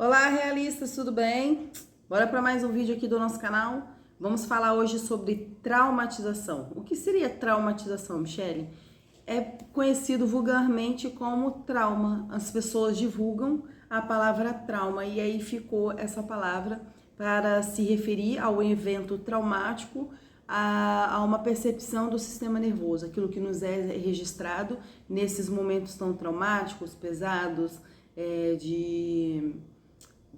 Olá, realistas, tudo bem? Bora para mais um vídeo aqui do nosso canal. Vamos falar hoje sobre traumatização. O que seria traumatização, Michele? É conhecido vulgarmente como trauma. As pessoas divulgam a palavra trauma e aí ficou essa palavra para se referir ao evento traumático, a uma percepção do sistema nervoso, aquilo que nos é registrado nesses momentos tão traumáticos, pesados,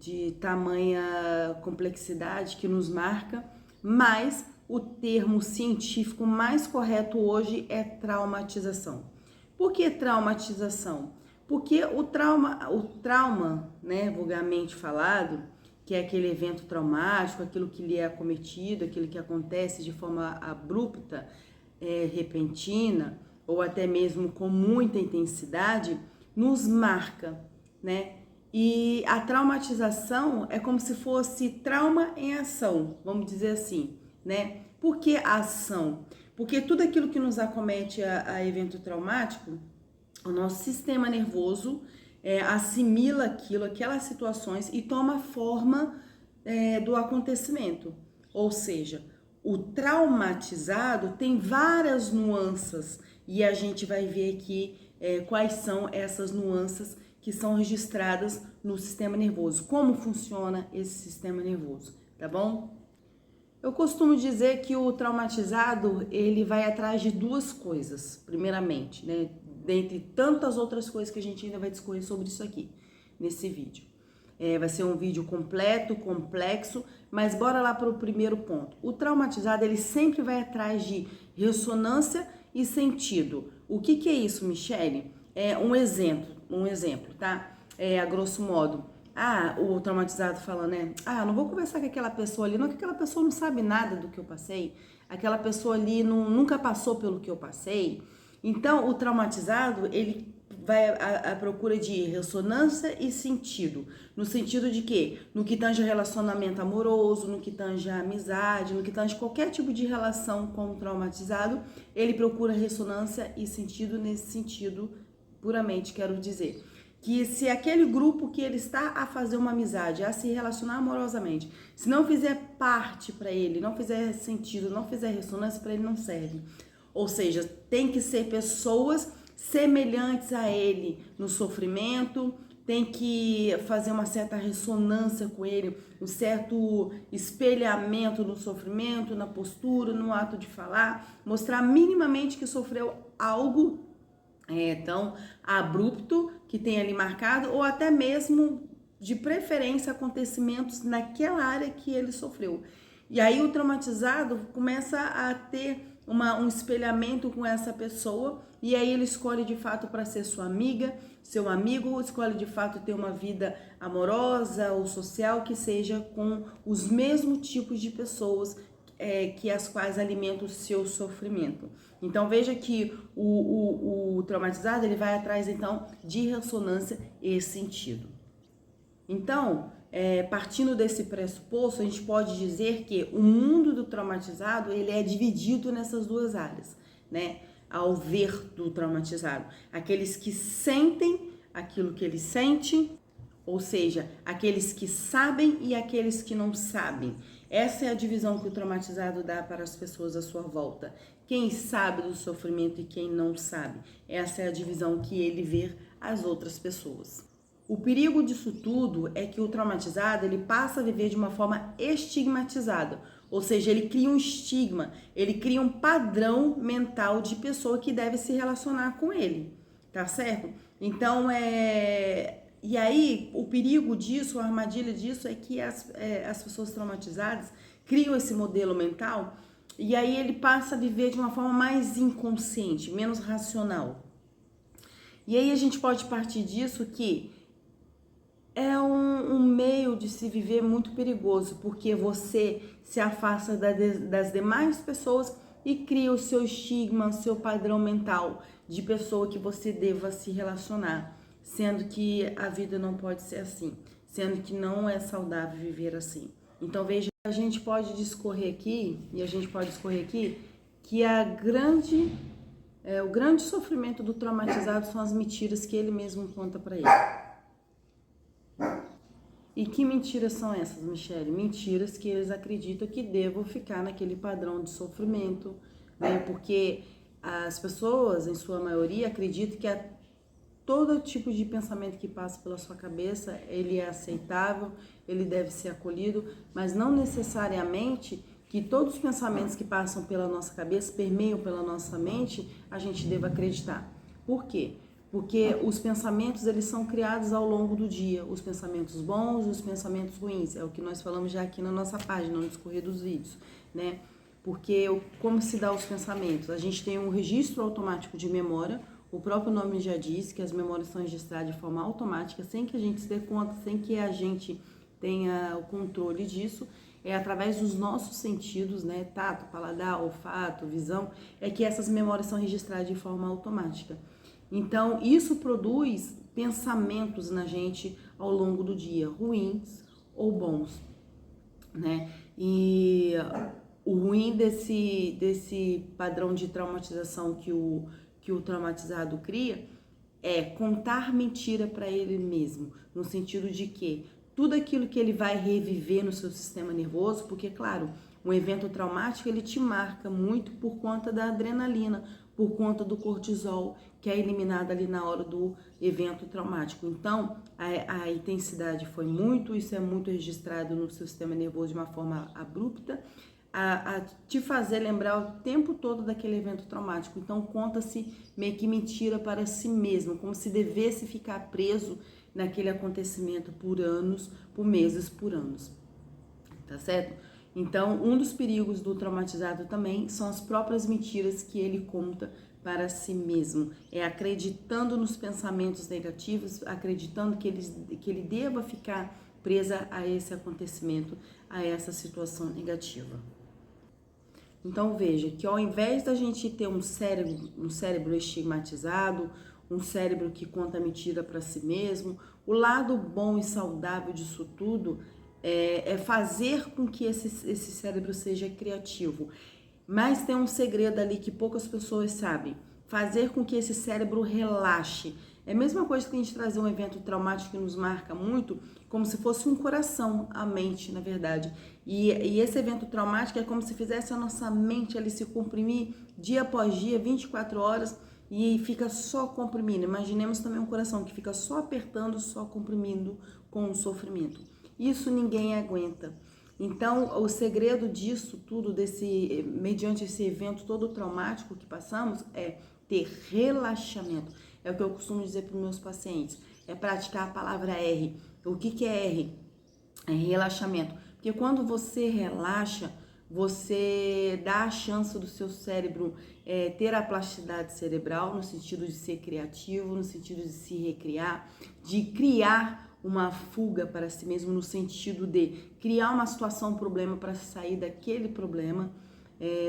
de tamanha complexidade que nos marca, mas o termo científico mais correto hoje é traumatização. Por que traumatização? Porque o trauma, né, vulgarmente falado, que é aquele evento traumático, aquilo que lhe é acometido, aquilo que acontece de forma abrupta, repentina, ou até mesmo com muita intensidade, nos marca, né? E a traumatização é como se fosse trauma em ação, vamos dizer assim, né? Por que a ação? Porque tudo aquilo que nos acomete a evento traumático, o nosso sistema nervoso assimila aquelas situações e toma forma do acontecimento. Ou seja, o traumatizado tem várias nuances e a gente vai ver aqui quais são essas nuances que são registradas no sistema nervoso. Como funciona esse sistema nervoso, tá bom? Eu costumo dizer que o traumatizado, ele vai atrás de duas coisas, primeiramente, né? Dentre tantas outras coisas que a gente ainda vai discorrer sobre isso aqui, nesse vídeo. Vai ser um vídeo completo, complexo, mas bora lá para o primeiro ponto. O traumatizado, ele sempre vai atrás de ressonância e sentido. O que é isso, Michele? Um exemplo, tá? A grosso modo. O traumatizado fala, né? Não vou conversar com aquela pessoa ali, não, que aquela pessoa não sabe nada do que eu passei, aquela pessoa ali nunca passou pelo que eu passei. Então, o traumatizado, ele vai à procura de ressonância e sentido. No sentido de quê? No que tange relacionamento amoroso, no que tange a amizade, no que tange qualquer tipo de relação com o traumatizado, ele procura ressonância e sentido nesse sentido, puramente quero dizer. Que se aquele grupo que ele está a fazer uma amizade, a se relacionar amorosamente, se não fizer parte para ele, não fizer sentido, não fizer ressonância, para ele não serve. Ou seja, tem que ser pessoas semelhantes a ele no sofrimento, tem que fazer uma certa ressonância com ele, um certo espelhamento no sofrimento, na postura, no ato de falar, mostrar minimamente que sofreu algo tão abrupto que tem ali marcado, ou até mesmo de preferência acontecimentos naquela área que ele sofreu. E aí o traumatizado começa a ter um espelhamento com essa pessoa, e aí ele escolhe de fato para ser sua amiga, seu amigo, escolhe de fato ter uma vida amorosa ou social que seja com os mesmos tipos de pessoas que as quais alimentam o seu sofrimento. Então veja que o traumatizado ele vai atrás então de ressonância e sentido. Então, partindo desse pressuposto, a gente pode dizer que o mundo do traumatizado ele é dividido nessas duas áreas, né? Ao ver do traumatizado, aqueles que sentem aquilo que ele sente, ou seja, aqueles que sabem e aqueles que não sabem. Essa é a divisão que o traumatizado dá para as pessoas à sua volta. Quem sabe do sofrimento e quem não sabe. Essa é a divisão que ele vê as outras pessoas. O perigo disso tudo é que o traumatizado ele passa a viver de uma forma estigmatizada, ou seja, ele cria um estigma, ele cria um padrão mental de pessoa que deve se relacionar com ele, tá certo? Então, E aí, o perigo disso, a armadilha disso é que as pessoas traumatizadas criam esse modelo mental e aí ele passa a viver de uma forma mais inconsciente, menos racional. E aí a gente pode partir disso que é um meio de se viver muito perigoso, porque você se afasta das demais pessoas e cria o seu estigma, o seu padrão mental de pessoa que você deva se relacionar, sendo que a vida não pode ser assim, sendo que não é saudável viver assim. Então veja, a gente pode discorrer aqui, que o grande sofrimento do traumatizado são as mentiras que ele mesmo conta para ele. E que mentiras são essas, Michele? Mentiras que eles acreditam que devam ficar naquele padrão de sofrimento, né? Porque as pessoas, em sua maioria, acreditam que todo tipo de pensamento que passa pela sua cabeça, ele é aceitável, ele deve ser acolhido, mas não necessariamente que todos os pensamentos que passam pela nossa cabeça, permeiam pela nossa mente, a gente deva acreditar. Por quê? Porque os pensamentos, eles são criados ao longo do dia, os pensamentos bons e os pensamentos ruins, é o que nós falamos já aqui na nossa página, no discorrer dos vídeos, né? Porque como se dá os pensamentos? A gente tem um registro automático de memória, o próprio nome já diz que as memórias são registradas de forma automática, sem que a gente se dê conta, sem que a gente tenha o controle disso, é através dos nossos sentidos, né, tato, paladar, olfato, visão, é que essas memórias são registradas de forma automática. Então, isso produz pensamentos na gente ao longo do dia, ruins ou bons, né? E o ruim desse padrão de traumatização que o traumatizado cria é contar mentira para ele mesmo, no sentido de que tudo aquilo que ele vai reviver no seu sistema nervoso, porque, claro, um evento traumático, ele te marca muito por conta da adrenalina, por conta do cortisol, que é eliminado ali na hora do evento traumático. Então, a intensidade foi muito, isso é muito registrado no seu sistema nervoso de uma forma abrupta, a te fazer lembrar o tempo todo daquele evento traumático. Então, conta-se meio que mentira para si mesmo, como se devesse ficar preso naquele acontecimento por anos, por meses, por anos. Tá certo? Então, um dos perigos do traumatizado também são as próprias mentiras que ele conta para si mesmo. É acreditando nos pensamentos negativos, acreditando que ele deva ficar presa a esse acontecimento, a essa situação negativa. Então veja que ao invés da gente ter um cérebro estigmatizado, um cérebro que conta mentira para si mesmo, o lado bom e saudável disso tudo é fazer com que esse cérebro seja criativo. Mas tem um segredo ali que poucas pessoas sabem: fazer com que esse cérebro relaxe. É a mesma coisa que a gente trazer um evento traumático que nos marca muito, como se fosse um coração, a mente, na verdade. E esse evento traumático é como se fizesse a nossa mente ali se comprimir dia após dia, 24 horas, e fica só comprimindo. Imaginemos também um coração que fica só apertando, só comprimindo com o sofrimento. Isso ninguém aguenta. Então, o segredo disso tudo, mediante esse evento todo traumático que passamos, é ter relaxamento. É o que eu costumo dizer para os meus pacientes, é praticar a palavra R. O que é R? É relaxamento. Porque quando você relaxa, você dá a chance do seu cérebro ter a plasticidade cerebral, no sentido de ser criativo, no sentido de se recriar, de criar uma fuga para si mesmo, no sentido de criar uma situação, um problema para sair daquele problema,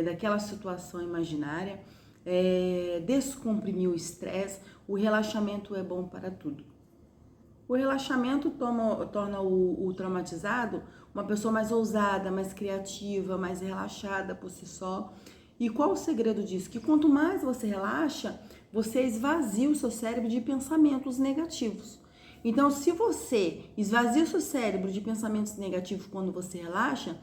daquela situação imaginária, descomprimir o estresse. O relaxamento é bom para tudo. O relaxamento torna o traumatizado uma pessoa mais ousada, mais criativa, mais relaxada por si só. E qual o segredo disso? Que quanto mais você relaxa, você esvazia o seu cérebro de pensamentos negativos. Então, se você esvazia o seu cérebro de pensamentos negativos quando você relaxa,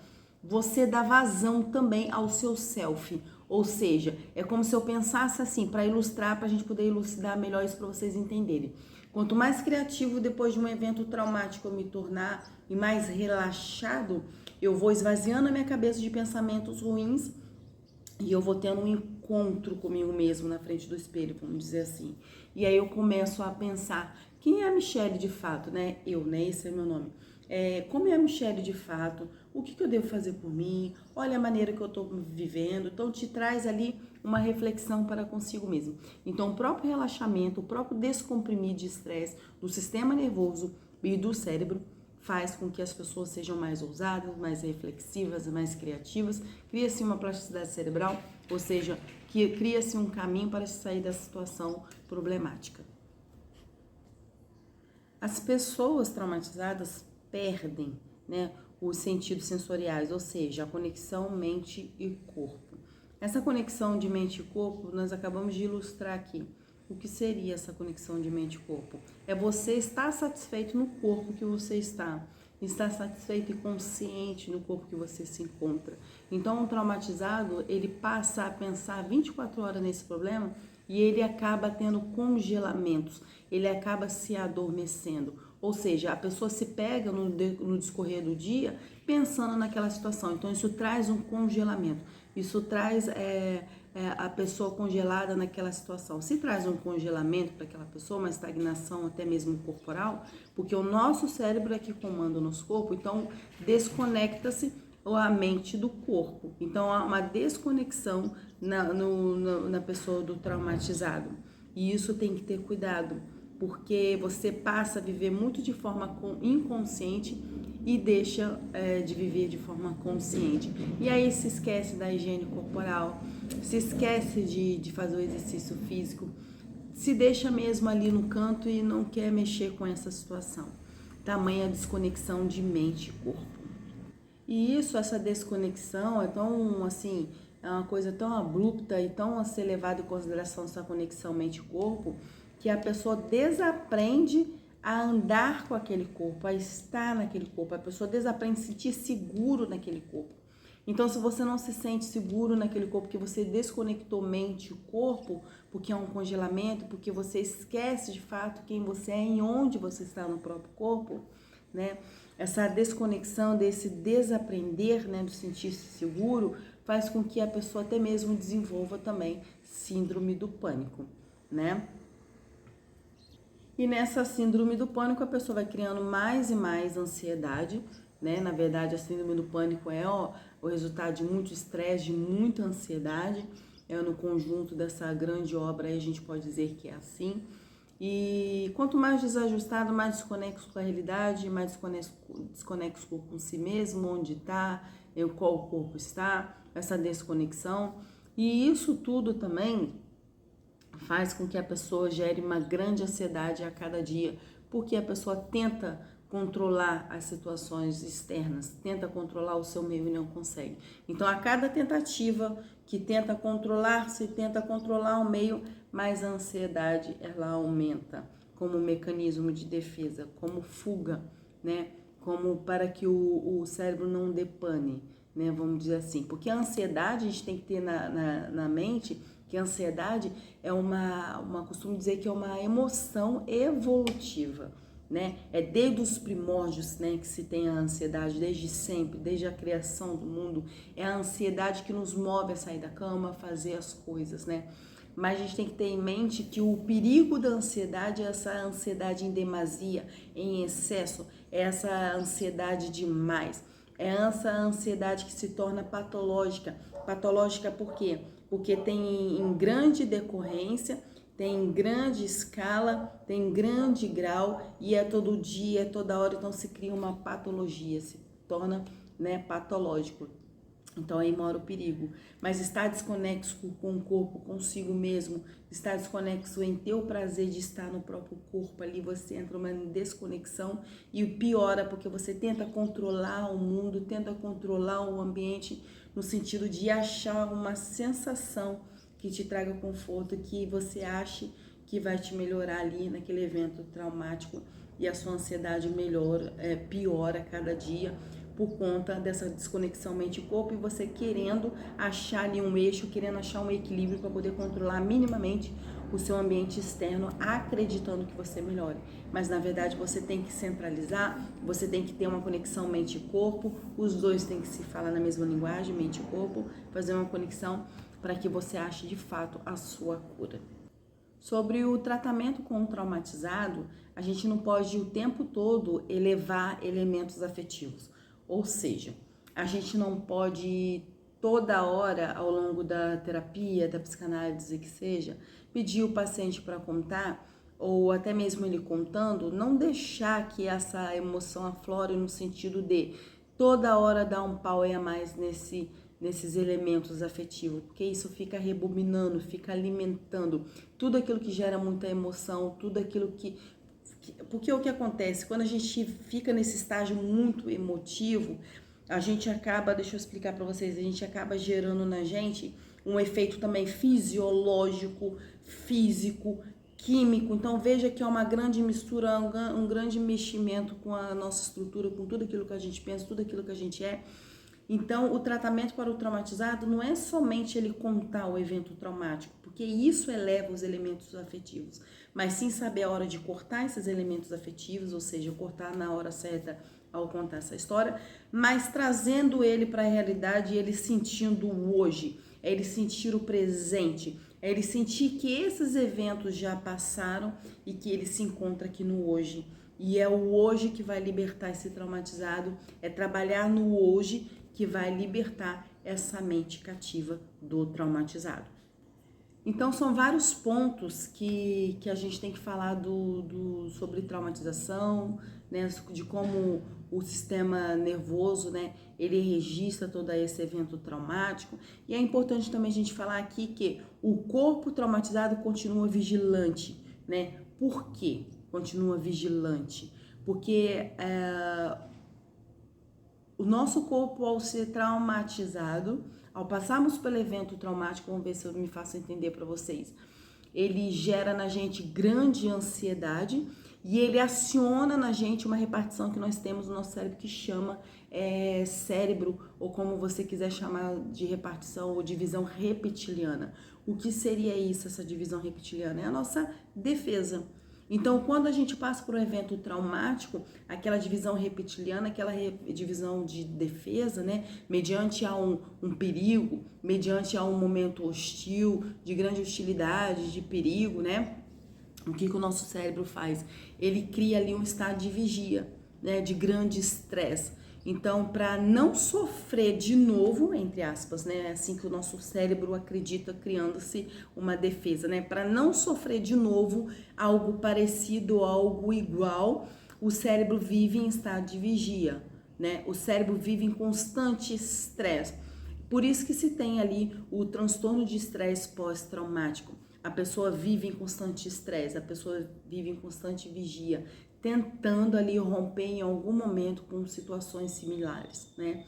você dá vazão também ao seu self. Ou seja, é como se eu pensasse assim, para ilustrar, para a gente poder elucidar melhor isso para vocês entenderem. Quanto mais criativo depois de um evento traumático eu me tornar e mais relaxado, eu vou esvaziando a minha cabeça de pensamentos ruins e eu vou tendo um encontro comigo mesmo na frente do espelho, vamos dizer assim. E aí eu começo a pensar, quem é a Michele de fato, né? Eu, né? Esse é meu nome. Como é a Michele de fato? O que eu devo fazer por mim? Olha a maneira que eu estou vivendo. Então te traz ali uma reflexão para consigo mesmo. Então o próprio relaxamento, o próprio descomprimir de estresse do sistema nervoso e do cérebro faz com que as pessoas sejam mais ousadas, mais reflexivas, mais criativas. Cria-se uma plasticidade cerebral, ou seja, que cria-se um caminho para sair da situação problemática. As pessoas traumatizadas perdem, né, os sentidos sensoriais, ou seja, a conexão mente e corpo. Essa conexão de mente e corpo, nós acabamos de ilustrar aqui. O que seria essa conexão de mente e corpo? É você estar satisfeito no corpo que você está. estar satisfeito e consciente no corpo que você se encontra. Então, um traumatizado, ele passa a pensar 24 horas nesse problema e ele acaba tendo congelamentos, ele acaba se adormecendo. Ou seja, a pessoa se pega no discorrer do dia pensando naquela situação. Então, isso traz um congelamento, isso traz a pessoa congelada naquela situação. Se traz um congelamento para aquela pessoa, uma estagnação até mesmo corporal, porque o nosso cérebro é que comanda o nosso corpo, então desconecta-se a mente do corpo. Então há uma desconexão na pessoa do traumatizado. E isso tem que ter cuidado, porque você passa a viver muito de forma inconsciente e deixa de viver de forma consciente. E aí se esquece da higiene corporal, se esquece de fazer o exercício físico, se deixa mesmo ali no canto e não quer mexer com essa situação. Tamanha desconexão de mente e corpo. E essa desconexão é tão assim, é uma coisa tão abrupta e tão a ser levada em consideração essa conexão mente-corpo, que a pessoa desaprende a andar com aquele corpo, a estar naquele corpo, a pessoa desaprende a se sentir seguro naquele corpo. Então, se você não se sente seguro naquele corpo, que você desconectou mente e corpo, porque é um congelamento, porque você esquece de fato quem você é e onde você está no próprio corpo, né? Essa desconexão, desse desaprender, né, do sentir-se seguro, faz com que a pessoa até mesmo desenvolva também síndrome do pânico, né? E nessa síndrome do pânico, a pessoa vai criando mais e mais ansiedade, né? Na verdade, a síndrome do pânico é o resultado de muito estresse, de muita ansiedade. No conjunto dessa grande obra aí, a gente pode dizer que é assim. E quanto mais desajustado, mais desconexo com a realidade, mais desconexo com si mesmo, onde está, qual o corpo está, essa desconexão. E isso tudo também faz com que a pessoa gere uma grande ansiedade a cada dia, porque a pessoa tenta controlar as situações externas, tenta controlar o seu meio e não consegue. Então, a cada tentativa que tenta controlar-se, tenta controlar o meio, mais a ansiedade ela aumenta como mecanismo de defesa, como fuga, né? Como para que o cérebro não depane, né? Vamos dizer assim. Porque a ansiedade, a gente tem que ter na mente que a ansiedade é costumo dizer que é uma emoção evolutiva, né? É desde os primórdios, né, que se tem a ansiedade, desde sempre, desde a criação do mundo. É a ansiedade que nos move a sair da cama, a fazer as coisas, né? Mas a gente tem que ter em mente que o perigo da ansiedade é essa ansiedade em demasia, em excesso, é essa ansiedade demais. É essa ansiedade que se torna patológica. Patológica por quê? Porque tem em grande decorrência, tem em grande escala, tem em grande grau e é todo dia, é toda hora, então se cria uma patologia, se torna, né, patológico. Então aí mora o perigo. Mas estar desconexo com o corpo, consigo mesmo, estar desconexo em ter o prazer de estar no próprio corpo, ali você entra numa desconexão e piora, porque você tenta controlar o mundo, tenta controlar o ambiente no sentido de achar uma sensação que te traga conforto, que você ache que vai te melhorar ali naquele evento traumático e a sua ansiedade piora a cada dia, por conta dessa desconexão mente e corpo e você querendo achar ali um eixo, querendo achar um equilíbrio para poder controlar minimamente o seu ambiente externo, acreditando que você melhore. Mas na verdade você tem que centralizar, você tem que ter uma conexão mente e corpo, os dois têm que se falar na mesma linguagem, mente e corpo, fazer uma conexão para que você ache de fato a sua cura. Sobre o tratamento com o traumatizado, a gente não pode o tempo todo elevar elementos afetivos. Ou seja, a gente não pode toda hora ao longo da terapia, da psicanálise que seja, pedir o paciente para contar, ou até mesmo ele contando, não deixar que essa emoção aflore no sentido de toda hora dar um pau a mais nesses elementos afetivos, porque isso fica rebobinando, fica alimentando tudo aquilo que gera muita emoção, tudo aquilo porque o que acontece? Quando a gente fica nesse estágio muito emotivo, a gente acaba, deixa eu explicar para vocês, a gente acaba gerando na gente um efeito também fisiológico, físico, químico. Então veja que é uma grande mistura, um grande meximento com a nossa estrutura, com tudo aquilo que a gente pensa, tudo aquilo que a gente é. Então o tratamento para o traumatizado não é somente ele contar o evento traumático, porque isso eleva os elementos afetivos, mas sim saber a hora de cortar esses elementos afetivos, ou seja, cortar na hora certa ao contar essa história, mas trazendo ele para a realidade, ele sentindo o hoje, é ele sentir o presente, é ele sentir que esses eventos já passaram e que ele se encontra aqui no hoje. E é o hoje que vai libertar esse traumatizado, é trabalhar no hoje que vai libertar essa mente cativa do traumatizado. Então são vários pontos que a gente tem que falar sobre traumatização, né, de como o sistema nervoso, né, ele registra todo esse evento traumático. E é importante também a gente falar aqui que o corpo traumatizado continua vigilante, né? Por quê? Continua vigilante? Porque o nosso corpo, ao ser traumatizado, ao passarmos pelo evento traumático, vamos ver se eu me faço entender para vocês, ele gera na gente grande ansiedade e ele aciona na gente uma repartição que nós temos no nosso cérebro que chama cérebro, ou como você quiser chamar de repartição ou divisão reptiliana. O que seria isso, essa divisão reptiliana? É a nossa defesa. Então, quando a gente passa por um evento traumático, aquela divisão reptiliana, aquela divisão de defesa, né, mediante a um perigo, mediante a um momento hostil, de grande hostilidade, de perigo, né, o que o nosso cérebro faz? Ele cria ali um estado de vigia, né, de grande estresse. Então, para não sofrer de novo, entre aspas, né, é assim que o nosso cérebro acredita, criando-se uma defesa, né, para não sofrer de novo algo parecido, algo igual, o cérebro vive em estado de vigia, né, o cérebro vive em constante estresse. Por isso que se tem ali o transtorno de estresse pós-traumático. A pessoa vive em constante estresse, a pessoa vive em constante vigia, tentando ali romper em algum momento com situações similares, né?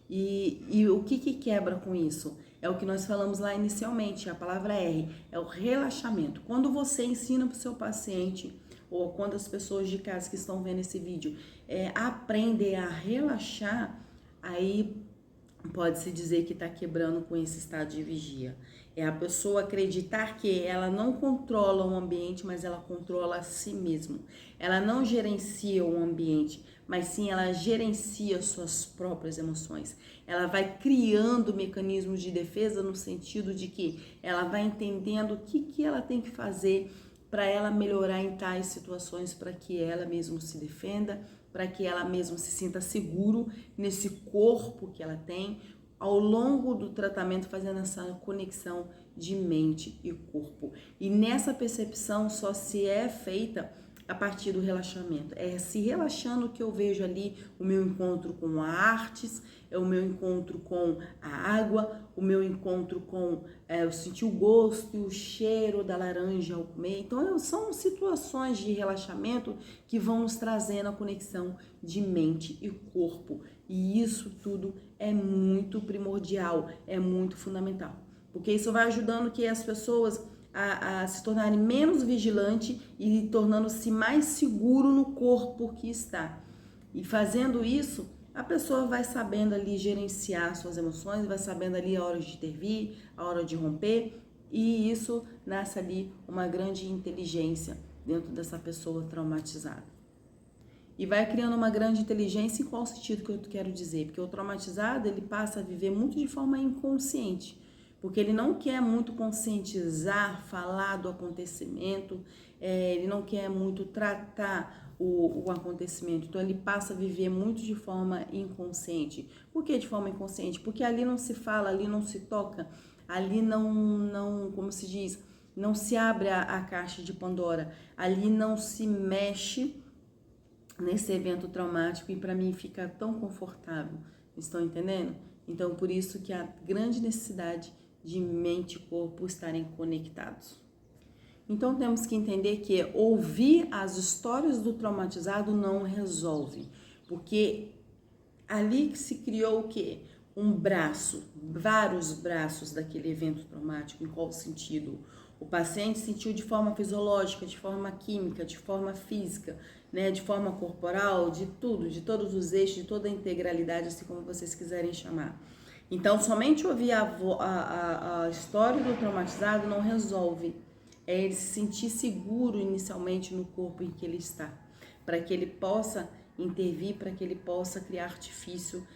E o que quebra com isso? É o que nós falamos lá inicialmente, a palavra R, é o relaxamento. Quando você ensina para o seu paciente, ou quando as pessoas de casa que estão vendo esse vídeo aprendem a relaxar, aí pode-se dizer que está quebrando com esse estado de vigia. É a pessoa acreditar que ela não controla o ambiente, mas ela controla a si mesma. Ela não gerencia o ambiente, mas sim ela gerencia suas próprias emoções. Ela vai criando mecanismos de defesa no sentido de que ela vai entendendo o que ela tem que fazer para ela melhorar em tais situações, para que ela mesma se defenda, para que ela mesma se sinta seguro nesse corpo que ela tem, ao longo do tratamento fazendo essa conexão de mente e corpo. E nessa percepção só se é feita a partir do relaxamento. É se relaxando que eu vejo ali o meu encontro com a artes, é o meu encontro com a água, o meu encontro com eu sentir o gosto e o cheiro da laranja ao comer. Então são situações de relaxamento que vão nos trazendo a conexão de mente e corpo. E isso tudo é muito primordial, é muito fundamental. Porque isso vai ajudando que as pessoas a se tornarem menos vigilantes e tornando-se mais seguro no corpo que está. E fazendo isso, a pessoa vai sabendo ali gerenciar suas emoções, vai sabendo ali a hora de intervir, a hora de romper, e isso nasce ali uma grande inteligência dentro dessa pessoa traumatizada. E vai criando uma grande inteligência em qual sentido que eu quero dizer? Porque o traumatizado, ele passa a viver muito de forma inconsciente, porque ele não quer muito conscientizar, falar do acontecimento, ele não quer muito tratar o acontecimento, então ele passa a viver muito de forma inconsciente. Por que de forma inconsciente? Porque ali não se fala, ali não se toca, ali não como se diz, não se abre a caixa de Pandora, ali não se mexe nesse evento traumático e para mim fica tão confortável, estão entendendo? Então por isso que há grande necessidade de mente e corpo estarem conectados. Então temos que entender que ouvir as histórias do traumatizado não resolve, porque ali que se criou o quê? Um braço, vários braços daquele evento traumático. Em qual sentido? O paciente sentiu de forma fisiológica, de forma química, de forma física, né, de forma corporal, de tudo, de todos os eixos, de toda a integralidade, assim como vocês quiserem chamar. Então, somente ouvir a história do traumatizado não resolve. É ele se sentir seguro inicialmente no corpo em que ele está, para que ele possa intervir, para que ele possa criar artifício,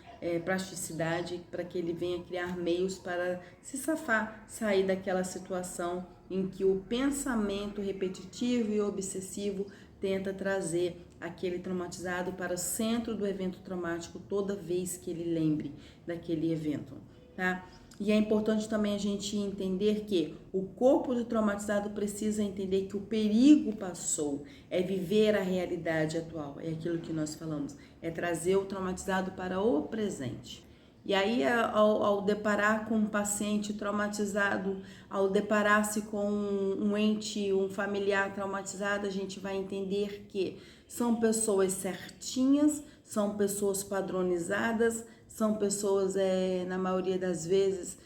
plasticidade, para que ele venha criar meios para se safar, sair daquela situação em que o pensamento repetitivo e obsessivo tenta trazer aquele traumatizado para o centro do evento traumático toda vez que ele lembre daquele evento, tá? E é importante também a gente entender que o corpo do traumatizado precisa entender que o perigo passou, é viver a realidade atual, é aquilo que nós falamos, é trazer o traumatizado para o presente. E aí, ao deparar com um paciente traumatizado, ao deparar-se com um ente, um familiar traumatizado, a gente vai entender que são pessoas certinhas, são pessoas padronizadas, são pessoas, na maioria das vezes,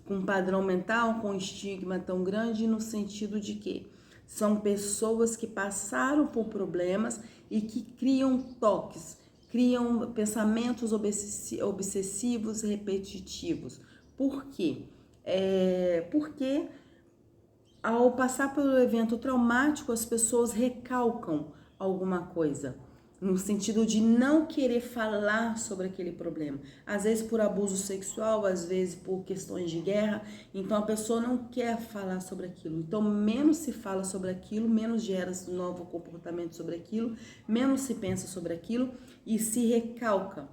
com padrão mental, com estigma tão grande, no sentido de que são pessoas que passaram por problemas e que criam toques, criam pensamentos obsessivos repetitivos. Por quê? Porque ao passar pelo evento traumático, as pessoas recalcam alguma coisa, no sentido de não querer falar sobre aquele problema. Às vezes por abuso sexual, às vezes por questões de guerra. Então a pessoa não quer falar sobre aquilo. Então menos se fala sobre aquilo, menos gera novo comportamento sobre aquilo, menos se pensa sobre aquilo e se recalca.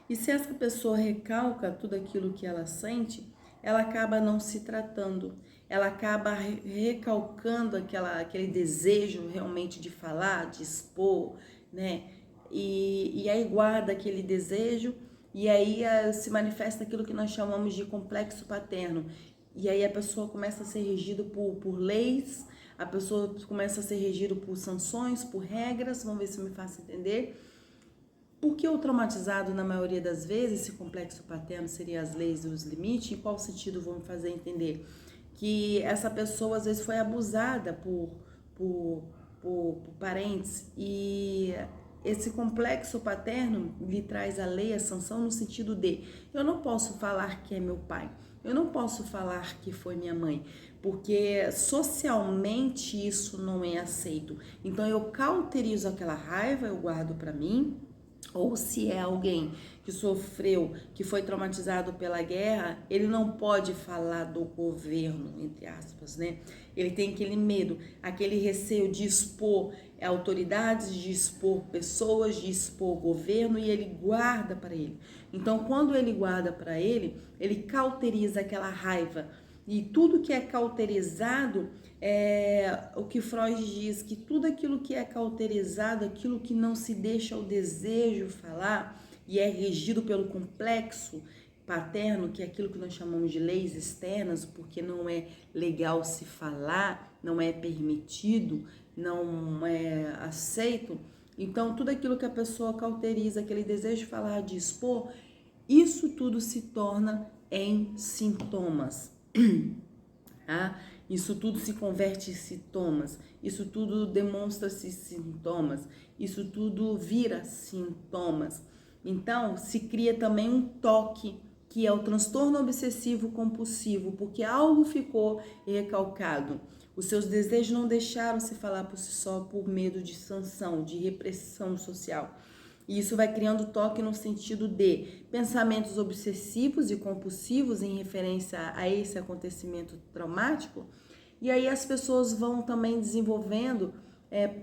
E se essa pessoa recalca tudo aquilo que ela sente, ela acaba não se tratando, ela acaba recalcando aquele desejo realmente de falar, de expor, né? E aí guarda aquele desejo e aí se manifesta aquilo que nós chamamos de complexo paterno. E aí a pessoa começa a ser regida por leis, a pessoa começa a ser regida por sanções, por regras, vamos ver se eu me faço entender. Porque o traumatizado, na maioria das vezes, esse complexo paterno seria as leis e os limites, em qual sentido vão me fazer entender? Que essa pessoa, às vezes, foi abusada por parentes e esse complexo paterno lhe traz a lei, a sanção, no sentido de eu não posso falar que é meu pai, eu não posso falar que foi minha mãe, porque socialmente isso não é aceito. Então eu cauterizo aquela raiva, eu guardo para mim. Ou se é alguém que sofreu, que foi traumatizado pela guerra, ele não pode falar do governo, entre aspas, né? Ele tem aquele medo, aquele receio de expor autoridades, de expor pessoas, de expor governo, e ele guarda para ele. Então, quando ele guarda para ele cauteriza aquela raiva. E tudo que é cauterizado, o que Freud diz, que tudo aquilo que é cauterizado, aquilo que não se deixa o desejo falar e é regido pelo complexo paterno, que é aquilo que nós chamamos de leis externas, porque não é legal se falar, não é permitido, não é aceito. Então, tudo aquilo que a pessoa cauteriza, aquele desejo de falar, de expor, isso tudo se torna em sintomas. Tá? Isso tudo se converte em sintomas, isso tudo demonstra-se sintomas, isso tudo vira sintomas. Então, se cria também um toque, que é o transtorno obsessivo compulsivo, porque algo ficou recalcado. Os seus desejos não deixaram se falar por si só por medo de sanção, de repressão social. E isso vai criando toque no sentido de pensamentos obsessivos e compulsivos em referência a esse acontecimento traumático. E aí as pessoas vão também desenvolvendo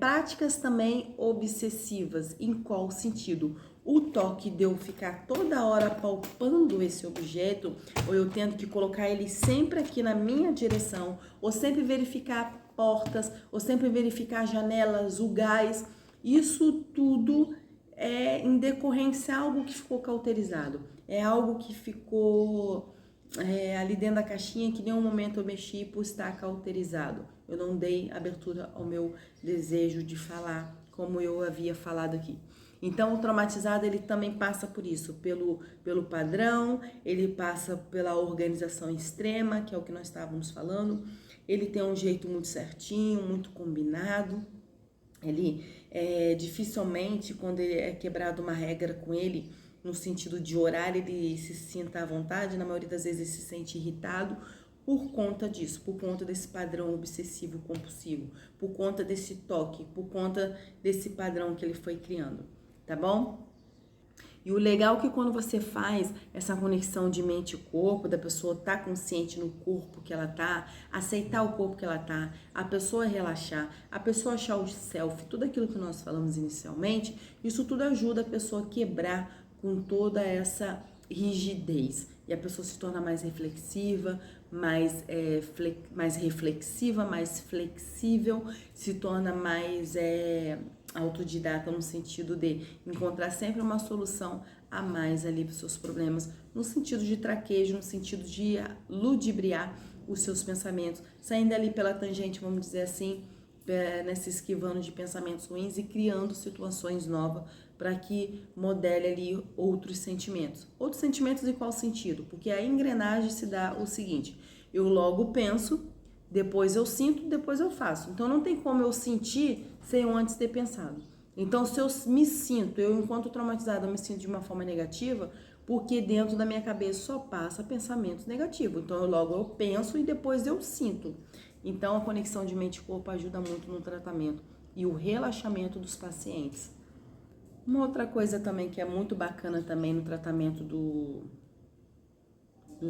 práticas também obsessivas. Em qual sentido? O toque de eu ficar toda hora palpando esse objeto, ou eu tendo que colocar ele sempre aqui na minha direção, ou sempre verificar portas, ou sempre verificar janelas, lugares. Isso tudo é em decorrência algo que ficou cauterizado, é algo que ficou ali dentro da caixinha que em nenhum momento eu mexi por estar cauterizado. Eu não dei abertura ao meu desejo de falar como eu havia falado aqui. Então, o traumatizado, ele também passa por isso, pelo padrão, ele passa pela organização extrema, que é o que nós estávamos falando. Ele tem um jeito muito certinho, muito combinado. Ele, dificilmente, quando ele é quebrado uma regra com ele, no sentido de horário, ele se sinta à vontade. Na maioria das vezes, ele se sente irritado por conta disso, por conta desse padrão obsessivo compulsivo, por conta desse toque, por conta desse padrão que ele foi criando, tá bom? E o legal é que quando você faz essa conexão de mente e corpo, da pessoa estar consciente no corpo que ela tá, aceitar o corpo que ela tá, a pessoa relaxar, a pessoa achar o self, tudo aquilo que nós falamos inicialmente, isso tudo ajuda a pessoa a quebrar com toda essa rigidez. E a pessoa se torna mais reflexiva, mais reflexiva, mais flexível, se torna mais autodidata no sentido de encontrar sempre uma solução a mais ali para os seus problemas, no sentido de traquejo, no sentido de ludibriar os seus pensamentos, saindo ali pela tangente, vamos dizer assim, se esquivando de pensamentos ruins e criando situações novas para que modele ali outros sentimentos. Outros sentimentos em qual sentido? Porque a engrenagem se dá o seguinte: eu logo penso, depois eu sinto, depois eu faço. Então não tem como eu sentir sem eu antes ter pensado. Então se eu me sinto, eu enquanto traumatizada, eu me sinto de uma forma negativa, porque dentro da minha cabeça só passa pensamentos negativos. Então eu penso e depois eu sinto. Então a conexão de mente e corpo ajuda muito no tratamento e o relaxamento dos pacientes. Uma outra coisa também que é muito bacana também no tratamento do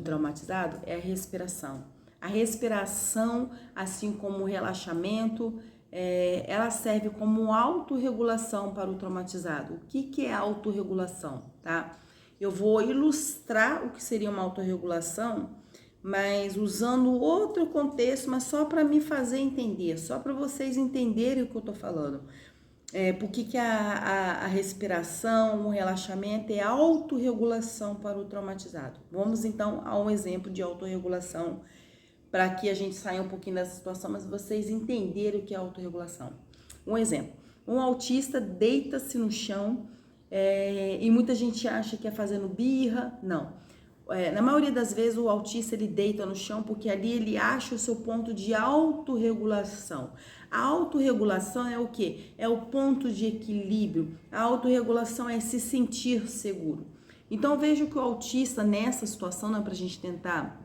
traumatizado é a respiração. A respiração, assim como o relaxamento, ela serve como autorregulação para o traumatizado. O que é autorregulação, tá? Eu vou ilustrar o que seria uma autorregulação, mas usando outro contexto, mas só para me fazer entender, só para vocês entenderem o que eu tô falando. Por que a respiração, o relaxamento é autorregulação para o traumatizado? Vamos então a um exemplo de autorregulação para que a gente saia um pouquinho dessa situação, mas vocês entenderem o que é autorregulação. Um exemplo, um autista deita-se no chão e muita gente acha que é fazendo birra, não. Na maioria das vezes o autista ele deita no chão porque ali ele acha o seu ponto de autorregulação. A autorregulação é o quê? É o ponto de equilíbrio. A autorregulação é se sentir seguro. Então eu vejo que o autista nessa situação, não é pra gente tentar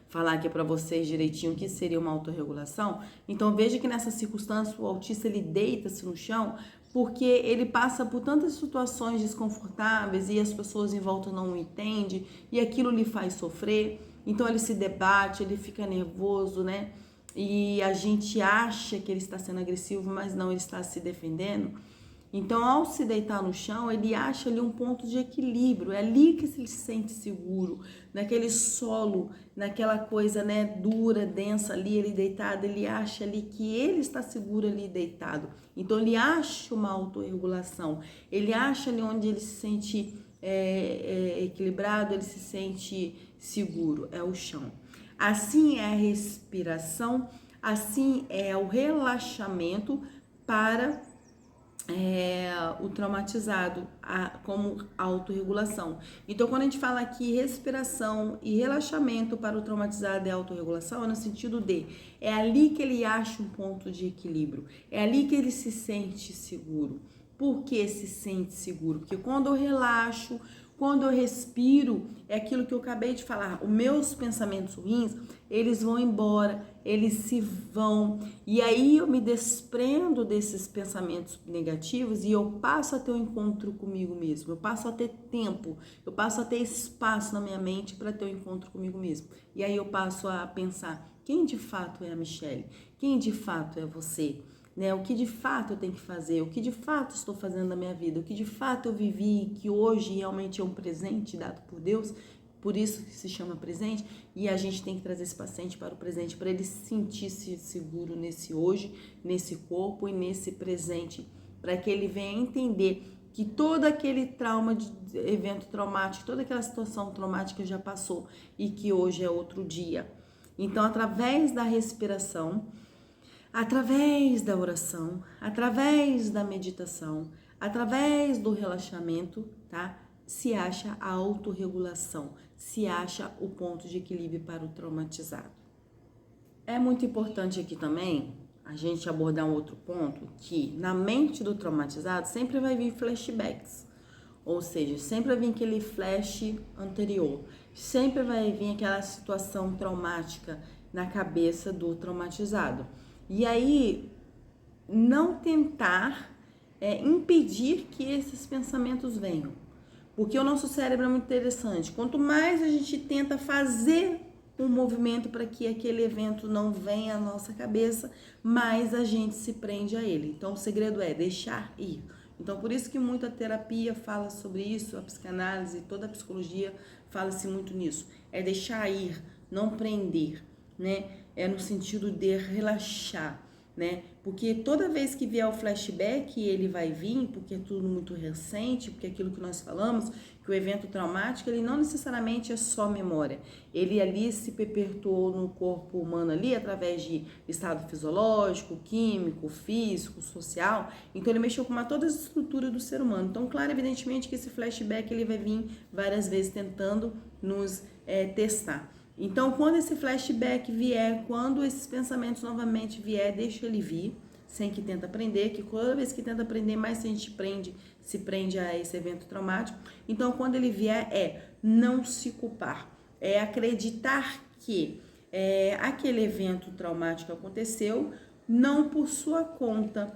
falar aqui para vocês direitinho o que seria uma autorregulação. Então veja que nessa circunstância o autista ele deita-se no chão porque ele passa por tantas situações desconfortáveis e as pessoas em volta não o entendem e aquilo lhe faz sofrer. Então ele se debate, ele fica nervoso, né? E a gente acha que ele está sendo agressivo, mas não, ele está se defendendo. Então, ao se deitar no chão, ele acha ali um ponto de equilíbrio. É ali que ele se sente seguro, naquele solo, naquela coisa, né, dura, densa ali, ele deitado, ele acha ali que ele está seguro ali deitado. Então, ele acha uma autorregulação, ele acha ali onde ele se sente equilibrado, ele se sente seguro, é o chão. Assim é a respiração, assim é o relaxamento para o traumatizado, como autorregulação. Então, quando a gente fala aqui respiração e relaxamento para o traumatizado é autorregulação, é no sentido de, é ali que ele acha um ponto de equilíbrio, é ali que ele se sente seguro. Por que se sente seguro? Porque quando eu relaxo, quando eu respiro, é aquilo que eu acabei de falar, os meus pensamentos ruins, eles vão embora, eles se vão, e aí eu me desprendo desses pensamentos negativos e eu passo a ter um encontro comigo mesmo, eu passo a ter tempo, eu passo a ter espaço na minha mente para ter um encontro comigo mesmo. E aí eu passo a pensar, quem de fato é a Michelle? Quem de fato é você? Né, o que de fato eu tenho que fazer, o que de fato estou fazendo na minha vida, o que de fato eu vivi, que hoje realmente é um presente dado por Deus, por isso que se chama presente, e a gente tem que trazer esse paciente para o presente, para ele sentir-se seguro nesse hoje, nesse corpo e nesse presente, para que ele venha entender que todo aquele trauma, de evento traumático, toda aquela situação traumática já passou e que hoje é outro dia. Então, através da respiração, Através da oração, através da meditação, através do relaxamento, tá? Se acha a autorregulação, se acha o ponto de equilíbrio para o traumatizado. É muito importante aqui também a gente abordar um outro ponto, que na mente do traumatizado sempre vai vir flashbacks, ou seja, sempre vai vir aquele flash anterior, sempre vai vir aquela situação traumática na cabeça do traumatizado. E aí, não tentar impedir que esses pensamentos venham. Porque o nosso cérebro é muito interessante. Quanto mais a gente tenta fazer um movimento para que aquele evento não venha à nossa cabeça, mais a gente se prende a ele. Então, o segredo é deixar ir. Então, por isso que muita terapia fala sobre isso, a psicanálise, toda a psicologia fala-se muito nisso. É deixar ir, não prender, né? É no sentido de relaxar, né? Porque toda vez que vier o flashback, ele vai vir, porque é tudo muito recente, porque é aquilo que nós falamos, que o evento traumático, ele não necessariamente é só memória. Ele ali se perpetuou no corpo humano ali, através de estado fisiológico, químico, físico, social. Então, ele mexeu com toda a estrutura do ser humano. Então, claro, evidentemente que esse flashback, ele vai vir várias vezes tentando nos testar. Então, quando esse flashback vier, quando esses pensamentos novamente vier, deixa ele vir, sem que tenta aprender, que toda vez que tenta aprender, mais a gente se prende a esse evento traumático. Então, quando ele vier, não se culpar, é acreditar que aquele evento traumático aconteceu, não por sua conta,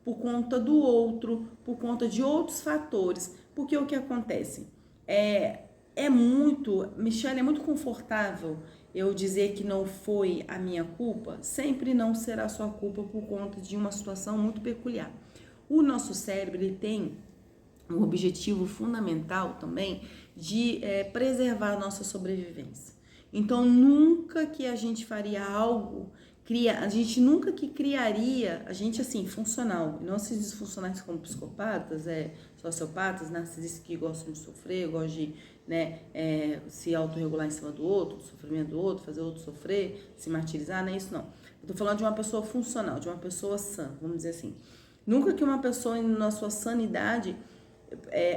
por conta do outro, por conta de outros fatores, porque o que acontece? Michele, é muito confortável eu dizer que não foi a minha culpa, sempre não será sua culpa por conta de uma situação muito peculiar. O nosso cérebro, ele tem um objetivo fundamental também de preservar a nossa sobrevivência. Então, nunca que a gente faria algo, a gente nunca que criaria, a gente assim, funcional, não esses disfuncionais como psicopatas, sociopatas, narcisistas que gostam de sofrer, gostam de se autorregular em cima do outro, do sofrimento do outro, fazer o outro sofrer, se martirizar, não é isso não. Eu tô falando de uma pessoa funcional, de uma pessoa sã, vamos dizer assim. Nunca que uma pessoa na sua sanidade,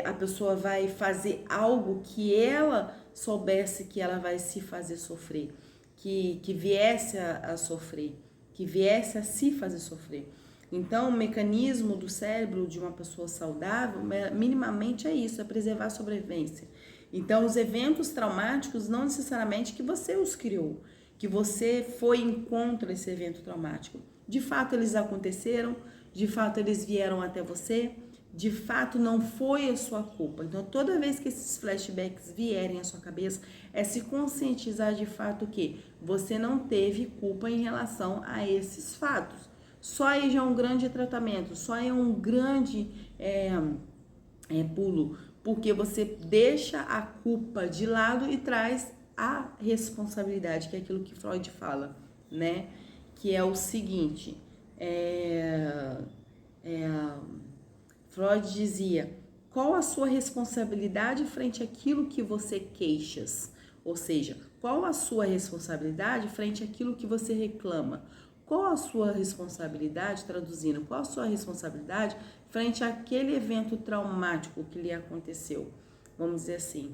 a pessoa vai fazer algo que ela soubesse que ela vai se fazer sofrer, que viesse a sofrer, que viesse a se fazer sofrer. Então, o mecanismo do cérebro de uma pessoa saudável, minimamente é isso, é preservar a sobrevivência. Então, os eventos traumáticos não necessariamente que você os criou, que você foi em contra esse evento traumático. De fato, eles aconteceram, de fato, eles vieram até você, de fato, não foi a sua culpa. Então, toda vez que esses flashbacks vierem à sua cabeça, é se conscientizar de fato que você não teve culpa em relação a esses fatos. Só aí já é um grande tratamento, só aí é um grande pulo, porque você deixa a culpa de lado e traz a responsabilidade, que é aquilo que Freud fala, né? Que é o seguinte, Freud dizia, qual a sua responsabilidade frente àquilo que você queixas? Ou seja, qual a sua responsabilidade frente àquilo que você reclama? Qual a sua responsabilidade, traduzindo, qual a sua responsabilidade frente àquele evento traumático que lhe aconteceu? Vamos dizer assim.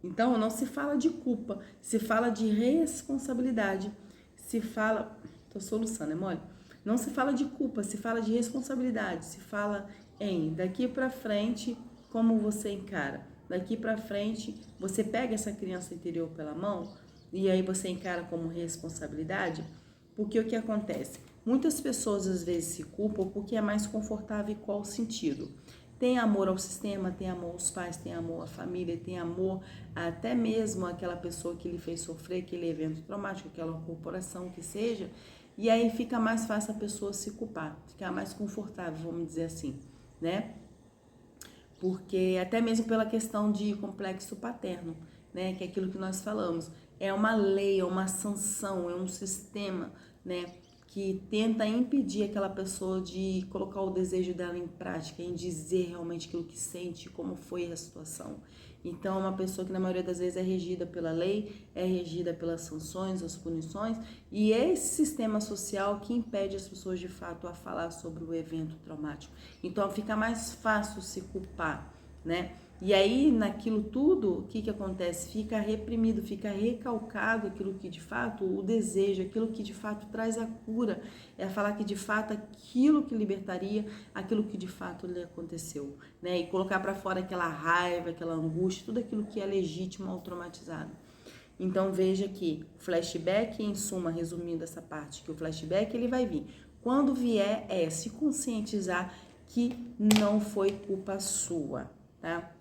Então não se fala de culpa, se fala de responsabilidade. Se fala... Tô soluçando, é mole? Não se fala de culpa, se fala de responsabilidade. Se fala em daqui pra frente, como você encara. Daqui pra frente, você pega essa criança interior pela mão e aí você encara como responsabilidade. Porque o que acontece? Muitas pessoas às vezes se culpam porque é mais confortável. Em qual sentido? Tem amor ao sistema, tem amor aos pais, tem amor à família, tem amor até mesmo àquela pessoa que lhe fez sofrer aquele evento traumático, aquela corporação que seja, e aí fica mais fácil a pessoa se culpar, ficar mais confortável, vamos dizer assim, né? Porque até mesmo pela questão de complexo paterno, né? Que é aquilo que nós falamos. É uma lei, é uma sanção, é um sistema, né? que tenta impedir aquela pessoa de colocar o desejo dela em prática, em dizer realmente aquilo que sente, como foi a situação. Então, é uma pessoa que na maioria das vezes é regida pela lei, é regida pelas sanções, as punições, e é esse sistema social que impede as pessoas de fato a falar sobre o evento traumático. Então, fica mais fácil se culpar, né? E aí, naquilo tudo, o que acontece? Fica reprimido, fica recalcado aquilo que de fato, o desejo, aquilo que de fato traz a cura, é falar que de fato aquilo que libertaria, aquilo que de fato lhe aconteceu, né? E colocar para fora aquela raiva, aquela angústia, tudo aquilo que é legítimo ao traumatizado. Então veja que o flashback, em suma, resumindo essa parte, que o flashback ele vai vir. Quando vier, é se conscientizar que não foi culpa sua, tá?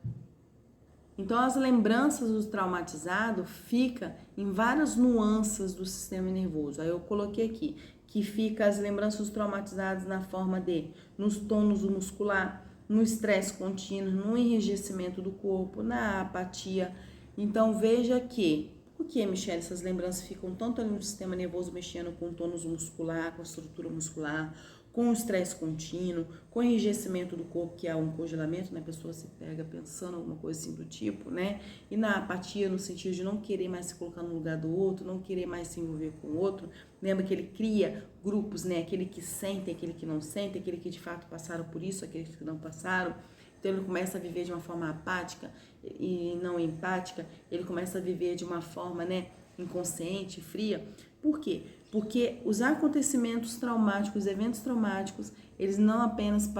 Então as lembranças do traumatizado fica em várias nuances do sistema nervoso. Aí eu coloquei aqui que fica as lembranças traumatizadas na forma de nos tônus muscular, no estresse contínuo, no enrijecimento do corpo, na apatia. Então veja que por que, Michelle, essas lembranças ficam tanto ali no sistema nervoso mexendo com o tônus muscular, com a estrutura muscular, com o estresse contínuo, com o enrijecimento do corpo, que é um congelamento, né? A pessoa se pega pensando alguma coisa assim do tipo, né? E na apatia, no sentido de não querer mais se colocar no lugar do outro, não querer mais se envolver com o outro. Lembra que ele cria grupos, né? Aquele que sente, aquele que não sente, aquele que de fato passaram por isso, aqueles que não passaram. Então ele começa a viver de uma forma apática e não empática, ele começa a viver de uma forma, né, inconsciente, fria. Por quê? Porque os acontecimentos traumáticos, os eventos traumáticos, eles não apenas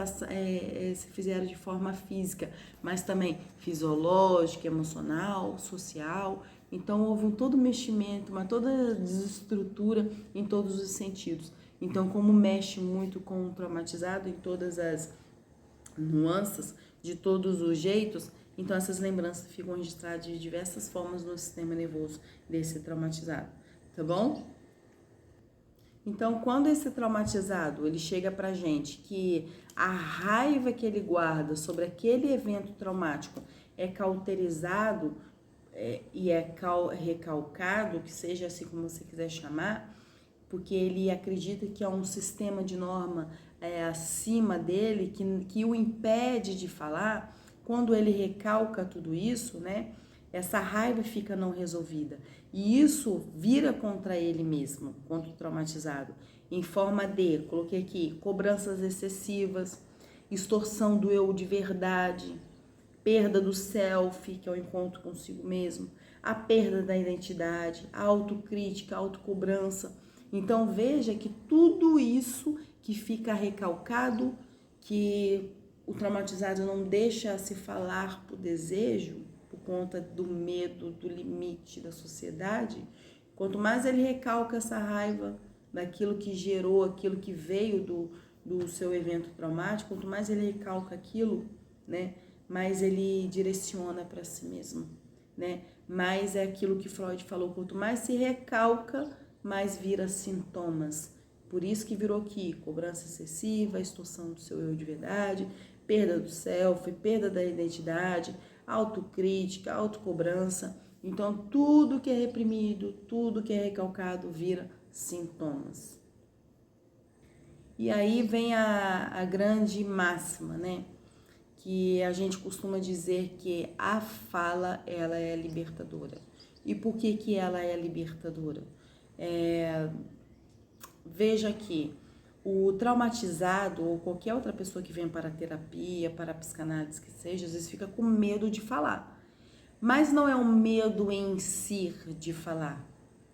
se fizeram de forma física, mas também fisiológica, emocional, social. Então houve todo um meximento, toda desestrutura em todos os sentidos. Então, como mexe muito com o traumatizado em todas as nuances, de todos os jeitos, então essas lembranças ficam registradas de diversas formas no sistema nervoso desse traumatizado, tá bom? Então, quando esse traumatizado, ele chega pra gente que a raiva que ele guarda sobre aquele evento traumático é cauterizado e é recalcado, que seja assim como você quiser chamar, porque ele acredita que há um sistema de norma acima dele que o impede de falar. Quando ele recalca tudo isso, né, essa raiva fica não resolvida. E isso vira contra ele mesmo, contra o traumatizado, em forma de, coloquei aqui, cobranças excessivas, extorsão do eu de verdade, perda do self, que é o encontro consigo mesmo, a perda da identidade, a autocrítica, a autocobrança. Então veja que tudo isso que fica recalcado, que o traumatizado não deixa se falar por desejo, por conta do medo, do limite da sociedade, quanto mais ele recalca essa raiva daquilo que gerou, aquilo que veio do seu evento traumático, quanto mais ele recalca aquilo, né, mais ele direciona para si mesmo, né? Mais é aquilo que Freud falou, quanto mais se recalca, mais vira sintomas. Por isso que virou aqui cobrança excessiva, extorsão do seu eu de verdade, perda do self, perda da identidade, autocrítica, autocobrança. Então, tudo que é reprimido, tudo que é recalcado vira sintomas. E aí vem a grande máxima, né? Que a gente costuma dizer que a fala, ela é libertadora. E por que ela é libertadora? Veja que o traumatizado ou qualquer outra pessoa que vem para a terapia, para a psicanálise que seja, às vezes fica com medo de falar. Mas não é um medo em si de falar.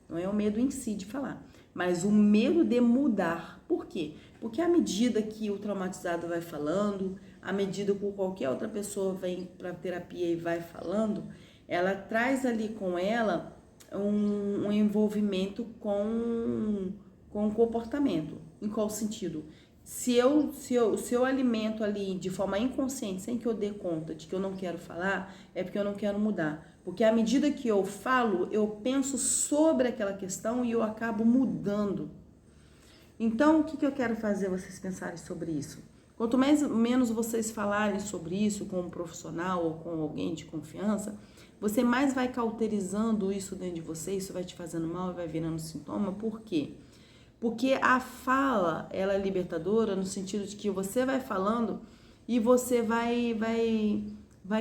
Não é o medo em si de falar, mas o medo de mudar. Por quê? Porque à medida que o traumatizado vai falando, à medida que qualquer outra pessoa vem para a terapia e vai falando, ela traz ali com ela um envolvimento com o comportamento. Em qual sentido? Se eu alimento ali de forma inconsciente, sem que eu dê conta de que eu não quero falar, é porque eu não quero mudar. Porque à medida que eu falo, eu penso sobre aquela questão e eu acabo mudando. Então, o que eu quero fazer vocês pensarem sobre isso? Quanto menos vocês falarem sobre isso com um profissional ou com alguém de confiança, você mais vai cauterizando isso dentro de você, isso vai te fazendo mal e vai virando sintoma. Por quê? Porque a fala, ela é libertadora no sentido de que você vai falando e você vai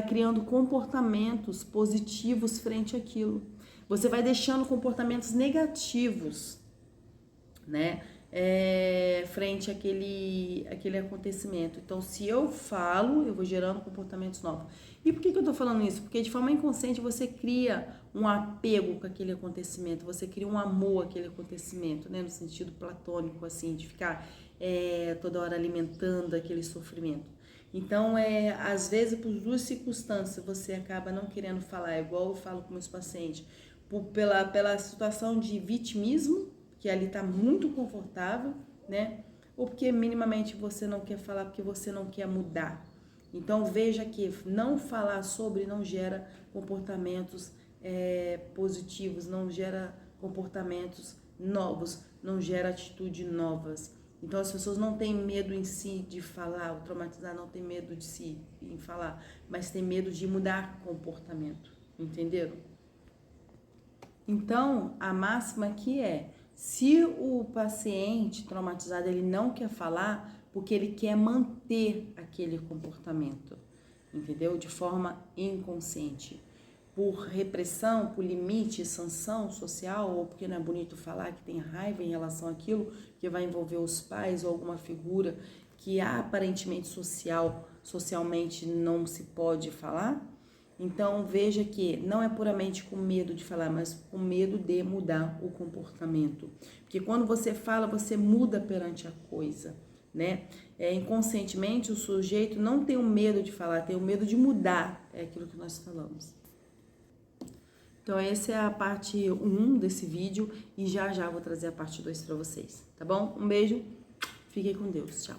criando comportamentos positivos frente àquilo. Você vai deixando comportamentos negativos, né? Frente àquele acontecimento. Então, se eu falo, eu vou gerando comportamentos novos. E por que eu tô falando isso? Porque de forma inconsciente você cria um apego com aquele acontecimento, você cria um amor àquele acontecimento, né? No sentido platônico, assim, de ficar toda hora alimentando aquele sofrimento. Então, às vezes, por duas circunstâncias, você acaba não querendo falar, igual eu falo com meus pacientes, pela situação de vitimismo, que ali está muito confortável, né? Ou porque minimamente você não quer falar porque você não quer mudar. Então veja que não falar sobre não gera comportamentos positivos, não gera comportamentos novos, não gera atitudes novas. Então as pessoas não têm medo em si de falar, o traumatizado não tem medo de si em falar, mas tem medo de mudar comportamento, entenderam? Então a máxima aqui é: se o paciente traumatizado ele não quer falar, porque ele quer manter aquele comportamento, entendeu? De forma inconsciente. Por repressão, por limite, sanção social, ou porque não é bonito falar que tem raiva em relação àquilo, que vai envolver os pais ou alguma figura que aparentemente socialmente não se pode falar. Então veja que não é puramente com medo de falar, mas com medo de mudar o comportamento. Porque quando você fala, você muda perante a coisa, né? Inconscientemente o sujeito não tem o medo de falar, tem o medo de mudar, é aquilo que nós falamos. Então essa é a parte 1 desse vídeo e já vou trazer a parte 2 para vocês, tá bom? Um beijo, fiquem com Deus, tchau.